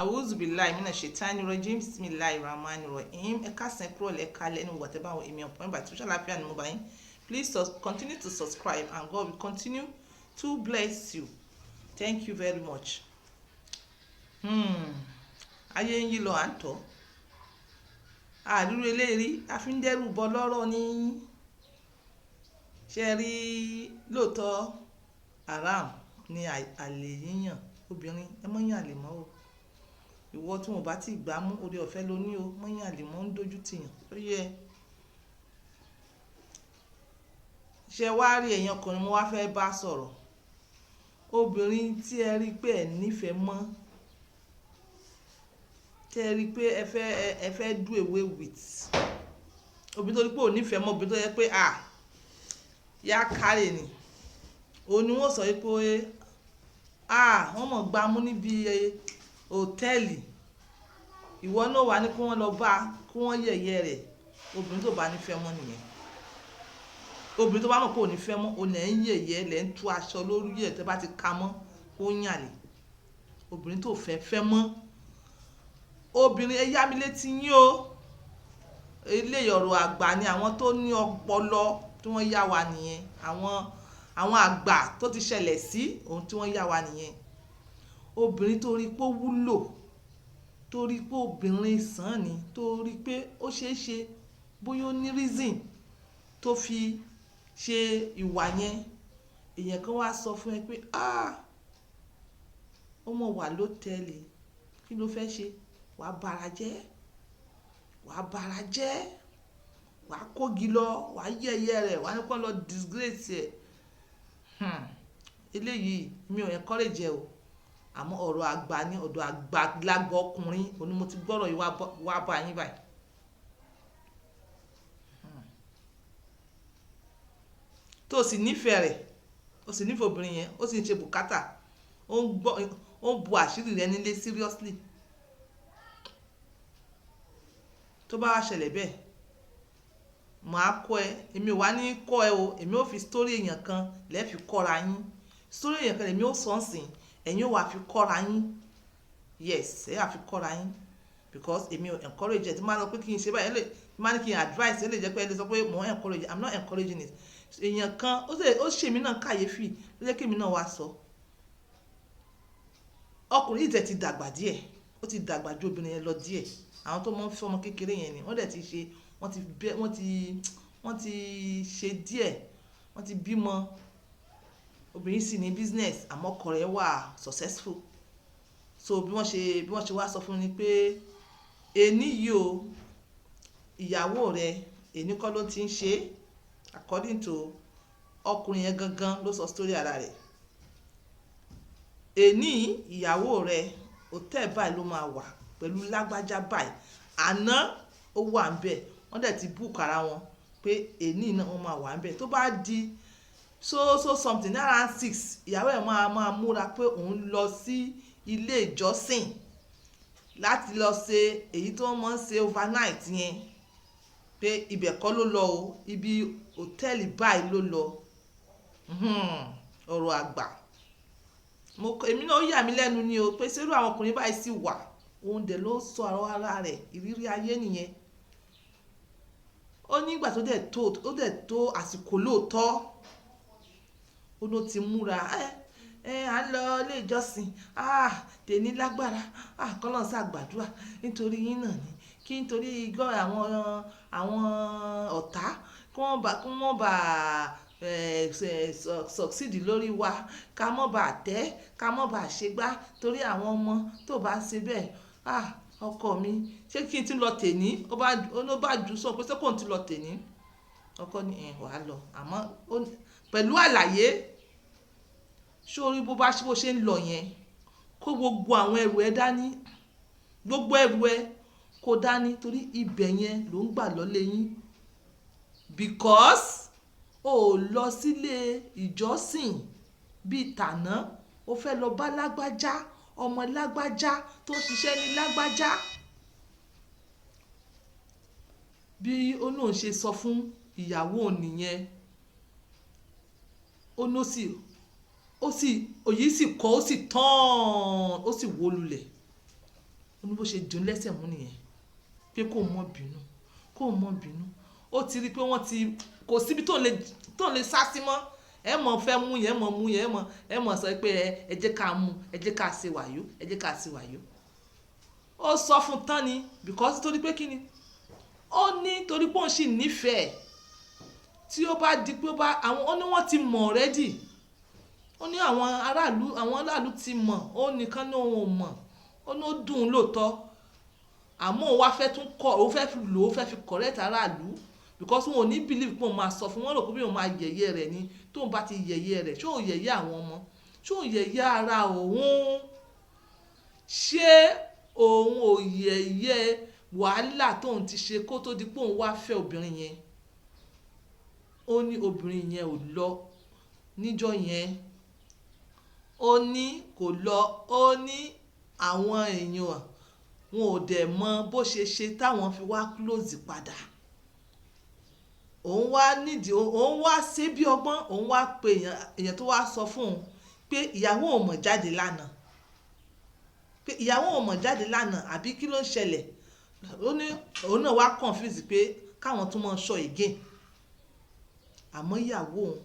Auzubillahi minash shaitani rajim, bismillahirrahmanirrahim. Ẹ káàsán, kúrò lẹ́ka lẹ́nu whatever àwọn èmi ọ̀pọ̀ nígbà tí ó ṣàlàáfíà ni mo bá yín. Please continue to subscribe and God will continue to bless you. Thank you very much. Ayé ń yí lọ à ń tọ́. Àdúró eléyìí a fi ń dẹ́rù bọ́ lọ́rọ̀ ní. Ṣé rí lóòótọ́ haram ni àlè yíyàn obìnrin, ẹ mọ́ yàn àlè mọ́ o. Ìwọ tí wọn bá ti gbà mú orí ọ̀fẹ́ ló ní o, mọ́ yàn àlè mọ́ ń dojú tìyàn. Ó yẹ. Ṣé wá rí èèyàn ọkùnrin mo wá fẹ́ bá sọ̀rọ̀. Obìnrin tí ẹ rí pé ẹ nífẹ̀ẹ́ mọ́, tí ẹ rí pé ẹ fẹ́ do away with. Obìnrin tó rí pé ò nífẹ̀ẹ́ mọ́, obìnrin tó yẹ pé yá kárẹ̀ ni. Òun ni wọ́n sọ pé wọ́n mọ̀ gbá mú níbi hòtẹ́ẹ̀lì. Ìwọ náà wà ní kí wọ́n lọ bá kí wọ́n yẹ̀yẹ́ rẹ̀. Obìnrin tó bá nífẹ̀ẹ́ mọ́ nìyẹn. Obìnrin tó bá mọ̀ pé ò nífẹ̀ẹ́ mọ́, ò lẹ́ ń yẹ̀yẹ́, lẹ́ ń tú aṣọ lórí ẹ̀ tẹ́ bá ti ka mọ́ ó ń yàlè. Obìnrin tó fẹ́ mọ́. Obìnrin ẹ yá mi létí yín o. Ilé ọ̀rọ̀ àgbà ni àwọn tó ní ọpọlọ tí wọ́n yá wa nìyẹn. Àwọn àgbà tó ti ṣẹlẹ̀ sí ohun tí wọ́n yá wa nìyẹn. Obìnrin tó rí pé ó wúlò, tó rí pé obìnrin sàn ni, tó rí pé ó ṣeé ṣe bóyá ó ní reason tó fi ṣe ìwà yẹn. Èèyàn kan wá sọ fún ẹ pé ó mọ̀ wà lótẹ́ẹ̀lì, kí ló fẹ́ ṣe? Wàá bara jẹ́, wàá kógi lọ, wàá yẹ̀yẹ́ rẹ̀, wàá ní kó lọ disgrace ẹ̀. Eléyìí mi ò encourage ẹ o. Àmọ́ ọ̀rọ̀ àgbà ni, ọ̀dọ̀ àgbàlagbà ọkùnrin òní mo ti gbọ́rọ̀ yìí wá bá yín báyìí. Tó sì nífẹ̀ẹ́ rẹ̀, ó sì nífẹ̀ẹ́ obìnrin yẹn, ó sì ń ṣe bùkátà, ó ń bu àṣírí rẹ̀ nílé seriously. Tó bá wá ṣẹlẹ̀ bẹ́ẹ̀, màá kọ́ ẹ, èmi ò wá ní kọ́ ẹ o, èmi ò fi story èèyàn kan lẹ́ẹ̀ fi kọ́ra yín. Story èèyàn kan èmi ò sọ nsìn, ẹ̀yin ò wá fi kọ́ra yín. Yes, ẹ wá fi kọ́ra yín because èmi ò encourage ẹ. Tí máa lọ pé kí n ṣe báyìí, tí máa ní kí n advice, ẹ lè jẹ́ pé ẹ lè sọ pé mo encourage, I'm not encouraging it. Èèyàn kan ó ṣe mí náà kàyéfì, ló jẹ́ kí èmi náà wá sọ. Ọkùnrin yìí tẹ̀ ti dàgbà díẹ̀, ó ti dàgbà ju obìnrin yẹn lọ díẹ̀. Àwọn tó mọ́ ń fẹ́ ọmọ kékeré yẹn ni wọ́n dẹ̀ ti ṣe, wọ́n ti ṣe díẹ̀, wọ́n ti bímọ. Obìnrin sì ní business àmọ́ ọkọ rẹ̀ wà successful. So bí wọ́n ṣe wá sọ fún mi pé èní yìí o, ìyàwó rẹ̀ èní kọ́ ló ti ń ṣe, according to ọkùnrin yẹn gangan ló sọ story ara rẹ̀. Èní ìyàwó rẹ̀ hòtẹ́ẹ̀lì báyìí ló máa wà pẹ̀lú lágbájá báyìí. Àná ó wà ń bẹ̀, wọ́n dẹ̀ ti book ara wọn pé èní náà wọ́n máa wà ń bẹ̀. Tó bá di so something náírà 6, ìyàwó ẹ̀ máa múra pé òun lọ sí ilé ìjọsìn láti lọ ṣe èyí tó wọ́n máa ń ṣe overnight yẹn, pé ibẹ̀ kọ́ ló lọ o, ibi hòtẹ́ẹ̀lì báyìí ló lọ. Ọ̀rọ̀ àgbà. Èmi náà ó yà mí lẹ́nu ni o pé ṣerú àwọn ọkùnrin báyìí sì wà. Òun dẹ̀ ló sọ ọ̀rọ̀ ara rẹ̀, ìrírí ayé nìyẹn. Ó ní ìgbà tó dẹ̀ tó àsìkò lóòótọ́, ó ló ti múra à ń lọ ilé ìjọsìn, tèmi lágbára, kọ́lọ́n ṣàgbàdúrà nítorí yín náà ni, kí nítorí àwọn ọ̀tá kí wọ́n bá succeed lórí wa, ká mọ́ bá tẹ́, ká mọ́ bá ṣègbà torí àwọn ọmọ tó bá ṣe bẹ́ẹ̀. Ọkọ mi ṣé kí n ti lọ tèní? Ó bá jù sọ pé ṣé kò ń ti lọ tèní? Ọkọ ni wàá lọ, àmọ́ pẹ̀lú àlàyé. Sórí bó ṣe ń lọ yẹn, kó gbogbo àwọn ẹrù ẹ dání, gbogbo ẹrù ẹ kó dání torí ibẹ̀ yẹn ló ń gbà lọ lẹ́yìn. Because ó lọ sílé ìjọsìn bíi tàná, ó fẹ́ lọ bá lágbájá, ọmọ lágbájá tó ṣiṣẹ́ ní lágbájá. Bí ó náà ṣe sọ fún ìyàwó nìyẹn. Ó ní òyì sì kọ́, ó sì tán, ó sì wó lulẹ̀. ó ní bó ṣe dùn lẹ́sẹ̀ mú nìyẹn pé kó mọ́ bínú kó mọ́ bínú. Ó ti rí pé wọ́n ti kò síbi tó lè sá sí mọ́. Ẹ mọ̀ fẹ́ mú yẹn mọ̀ mú yẹn ẹ mọ̀ sọ pé ẹ jẹ́ ká mú ẹ jẹ́ ká ṣe wàyó ẹ jẹ́ ká ṣe wàyó. Ó sọ fún tán ni because torí pé kí ni ó ní torí pé òun sì nífẹ̀ẹ́ tí ó bá di pé àwọn ó ní wọ́n ti mọ̀ already. Ó ní àwọn aráàlú ti mọ̀ ó nìkan ní òun ò mọ̀ ó ní ó dùn ún lóòótọ́ àmọ́ òun wá fẹ́ tún kọ́ òun fẹ́ fi lò ó fẹ́ fi correct aráàlú because wọn ò ní believe pé òun máa sọ fún wọn rò pé òun máa yẹ̀yẹ́ rẹ̀ ni tóun bá ti yẹ̀yẹ́ rẹ̀ ṣé òun yẹ̀yẹ́ àwọn ọmọ ṣé òun yẹ̀yẹ́ ara òun ṣé òun ò yẹ̀yẹ́ wàhálà tóun ti ṣe kó tó di pé òun wá fẹ́ obìnrin yẹn. Ó ní obìnrin yẹn ò lọ níjọ́ yẹn ó ní kò lọ ó ní àwọn èèyàn wọn ò dẹ̀ mọ bó ṣe ṣe táwọn fi wá close padà. Òun wá nídìí òun wá ṣe bí ọgbọ́n òun wá pe èèyàn tó wá sọ fún òun pé ìyàwó ò mọ̀ jáde lánàá pé ìyàwó ò mọ̀ jáde lánàá àbí kí ló ń ṣẹlẹ̀. Ó ní òun náà wá confuse pé káwọn tún máa sọ again àmọ́ ìyàwó òun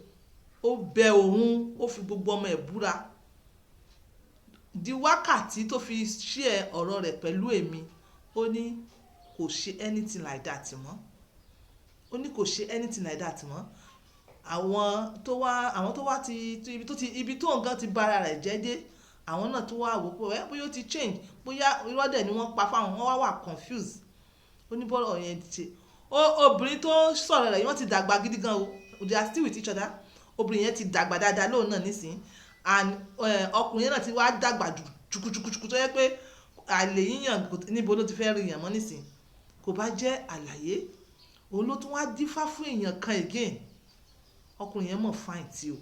ó bẹ òun ó fi gbogbo ọmọ ẹ̀ búra di wákàtí tó fi share ọ̀rọ̀ rẹ̀ pẹ̀lú èmi. Ó ní kò ṣe anything like that mọ́ ó ní kò ṣe anything like that mọ́. Àwọn tó wá ti ibi tó nǹkan ti bára rẹ̀ jẹ́ dé àwọn náà tó wá wò pé bóyá ó ti change bóyá irọ́ dẹ̀ ni wọ́n pa fáwọn wọ́n wà confused. Ó ní bọ́rọ̀ yẹn ti ṣe obìnrin tó sọ̀rọ̀ rẹ̀ wọ́n ti dàgbà gidi gan o they are still with each other. Obìnrin yẹn ti dàgbà dáadáa lóun náà nísìnyí and ọkùnrin yẹn náà ti wá dàgbà jùkùjùkùjùkù tó yẹ pé àlè yíyàn níbo ló ti fẹ́ rí yàn mọ́ nísìnyí. Kò bá jẹ́ àlàyé òun ló tún wá dífá fún èèyàn kan again. Ọkùnrin yẹn mọ̀ fine tí o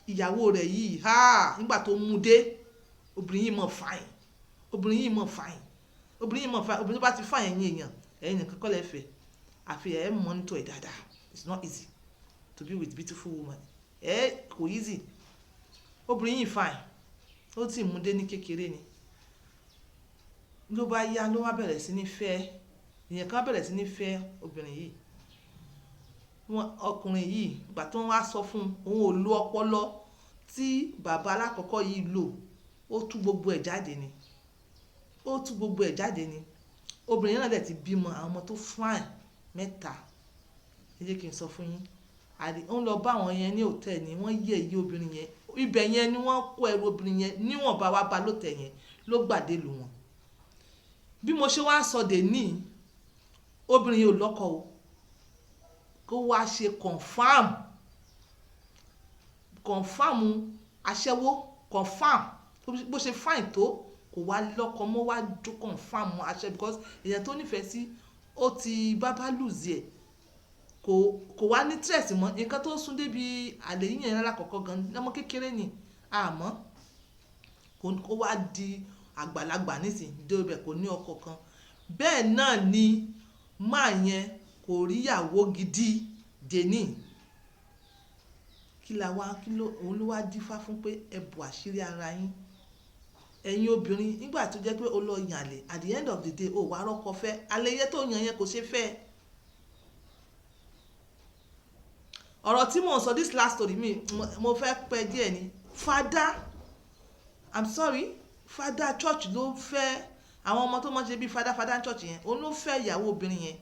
ìyàwó rẹ̀ yìí nígbà tó mú dé obìnrin yìí mọ̀ fine obìnrin tó bá ti fine ẹ̀yin nìkan kọ́ lẹ́fẹ̀ẹ́ àfi ẹ̀ monitor ẹ̀ dáadáa. It's not easy to be with beautiful woman kò easy. Obìnrin yìí fine ó ti mú dé ní kékeré ni ló bá yá ló wá bẹ̀rẹ̀ sí ní fẹ́ ìyẹn kan bẹ̀rẹ̀ sí ní fẹ́ obìnrin yìí. Ọkùnrin yìí ìgbà tó ń wá sọ fún òun ò lo ọpọlọ tí bàbá alákọ̀ọ́kọ́ yìí lò ó tú gbogbo ẹ̀ jáde ni obìnrin náà dẹ̀ ti bímọ àwọn ọmọ tó fine 3. ẹ jẹ́ kí n sọ fún yín ó ń lọ bá àwọn yẹn ní hòtẹ́ẹ̀lì ni wọ́n yẹ̀ yí obìnrin yẹn ibẹ̀ yẹn ni wọ́n kó ẹrù obìnrin yẹn níwọ̀n bá wá ba lótẹ̀ yẹn ló gbàdé lù wọ́n. Bí mo ṣe wá sọ dè ní obìnrin yìí ò lọ́kọ o kó wá ṣe confam aṣẹ́wó confam bó ṣe fine tó kò wá lọ́kọ mọ́ wá jó confam aṣẹ́ because èèyàn tó nífẹ̀ẹ́ sí ó ti bábá lùzì ẹ̀ kò wá ní stress mọ́ nǹkan tó sún débi àlè yíyan rárá kọ̀ọ̀kan gan lọ́mọ kékeré ni àmọ́ kó wá di àgbàlagbà nísìnyí dé ibẹ̀ kò ní ọkọ kan. Bẹ́ẹ̀ náà ni máa yẹn kò ríyàwó gidi dèní òun ló wá dífá fún pé ẹ bò àṣírí ara yín ẹ̀yin obìnrin nígbà tó jẹ́ pé ó lọ yàn àlè at the end of the day ó wá rọ́kọ fẹ́ àlè yẹn tó yàn yẹn kò ṣe fẹ́. Ọ̀rọ̀ tí mò ń sọ this last story mo fẹ́ pẹ́ díẹ̀ ni fada church ló fẹ́ àwọn ọmọ tó mọ̀ ṣe bí fada church yẹn òun ló fẹ́ ìyàwó obìnrin yẹn.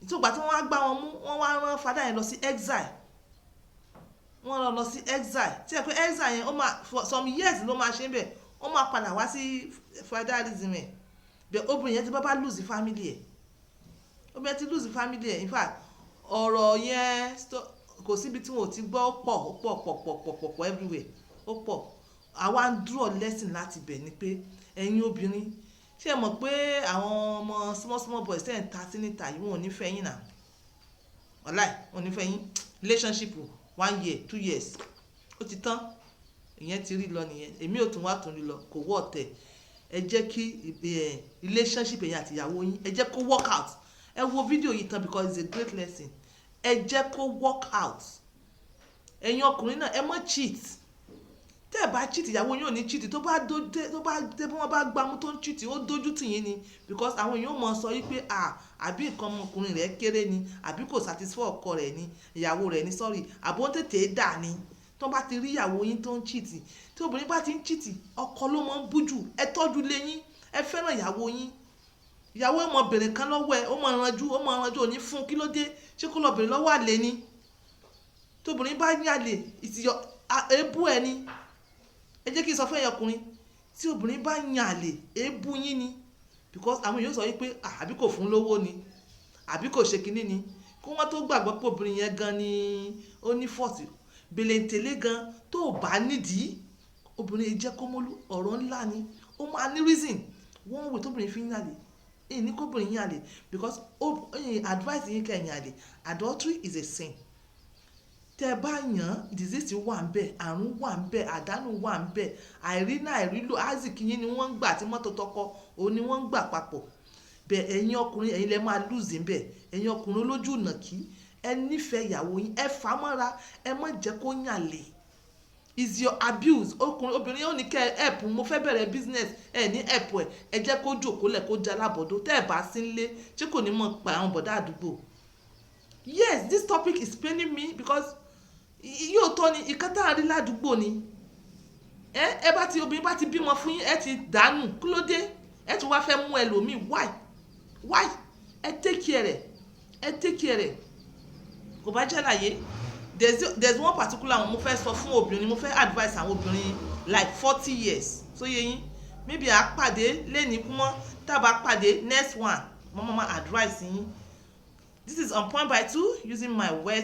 Ìtògbà tí wọ́n wá gbá wọn mú wọ́n wá rán fada yẹn lọ sí exile tí ẹ pé exile yẹn ó máa for some years ló máa ṣe bẹ́ẹ̀ ó máa padà wá sí federalism ẹ̀ bẹ́ẹ̀ obìnrin yẹn ti bá lose family ẹ̀ in fact ọ̀rọ̀ yẹn kò síbi tí wọn ò ti gbọ́ pọ̀ everywhere ó pọ̀. Àwa ń draw lesson láti bẹ̀ ni pé ẹ̀yin obìnrin ṣé ẹ mọ̀ pé àwọn ọmọ small boys tẹ̀ ń ta sí níta yìí wọn ò ní fẹ́ yín náà wàláì wọn ò ní fẹ́ yín relationship 1 year 2 years ó ti tán ìyẹn ti rí lọ nìyẹn èmi ò tún wá tún rí lọ kò wọ́ ọ̀tẹ̀. Ẹ jẹ́ kí relationship ẹ̀yin àti ìyàwó yín ẹ jẹ́ kó work out. Ẹ wo fídíò yìí tán because it's a great lesson. Ẹ jẹ́ kó work out. Ẹ̀yin ọkùnrin náà ẹ má cheat tẹ́ ẹ̀ bá cheat ìyàwó yín ò ní cheat tó bá dé bí wọ́n bá gbámú tó ń cheat ó dójú tì yín ni because àwọn èèyàn mọ̀ sọ wípé àbí nǹkan ọmọkùnrin rẹ̀ kéré ni àbí kò satisfy ọkọ rẹ̀ ni ìyàwó rẹ̀ ni sorry àbó tètè dà ni tó bá ti rí ìyàwó yín tó ń cheat tí obìnrin bá ti ń cheat ọkọ ló mọ̀ ń bújù ẹ tọ́jú lé yín ẹ fẹ́ràn ìyàwó yín ìyàwó ọmọbìnrin kan lọ́wọ́ ẹ ó mọ̀ ranjú òní fún kí ló dé ṣé kó lọ bèrè lọ́wọ́ àlè ni tóbìnrin bá ní àlè ìtìyọ èébú ẹ ni ẹ jẹ́ kí n sọ fún ẹ̀yin ọkùnrin tí obìnrin bá yan àlè èébú yín ni because àwọn èèyàn sọ wípé àbí kò fún lówó ni àbí kò ṣe kinní ni kó wọ́n tó gbàgbọ́ pé obìnrin yẹn gan ni ó ní fọ́ọ̀tì bèlèǹtẹ̀lé gan tó bá nídìí obìnrin yìí jẹ́ kómólú ọ̀rọ̀ ńlá ni ó máa ní reason wọ́n wò tóbìnrin fi ń yàlè èyí ní kóbìnrin yàlè because advice yín kẹ́ yàlè adultery is a sin tẹ́ bá yàn disease wà ń bẹ àrùn wà ń bẹ àdánù wà ń bẹ àìrínà àìrílò aziki yín ni wọ́n ń gbà tí mọ́tò tọkọ òun ni wọ́n ń gbà papọ̀ bẹ ẹ̀yin ọkùnrin ẹ̀yin lẹ máa lùzì ń bẹ ẹ̀yin ọkùnrin olójú nàkí ẹ nífẹ̀ẹ́ ìyàwó yín ẹ fà á mọ́ra ẹ má jẹ́ kó yàlè is your abuse obìnrin yóò ní kẹ́ help mo fẹ́ bẹ̀rẹ̀ business ẹ ní help ẹ jẹ́ kó jòkó lẹ̀ kó jẹ́ alábọ̀dọ̀ tẹ́ ẹ bá sí nílé ṣé kò ní mọ̀ pa àwọn bọ̀dá àdúgbò. Yes, this topic is paining me because yóò tọ́ ni ìkan tá a rí ládùúgbò ni ẹ bá ti obìnrin bá ti bímọ fún yín ẹ ti dànù kí ló dé ẹ tún wá fẹ́ mú ẹlòmíì why ẹ take care rẹ̀ kò bá jẹ́ láyé there's one particular one mo fẹ́ sọ fún obìnrin mo fẹ́ advice àwọn obìnrin like 40 years so yẹ yín maybe a pàdé lẹ́ni kúmọ́ tábà pàdé next one mo máa advice yín. This is on point by 2 using my words.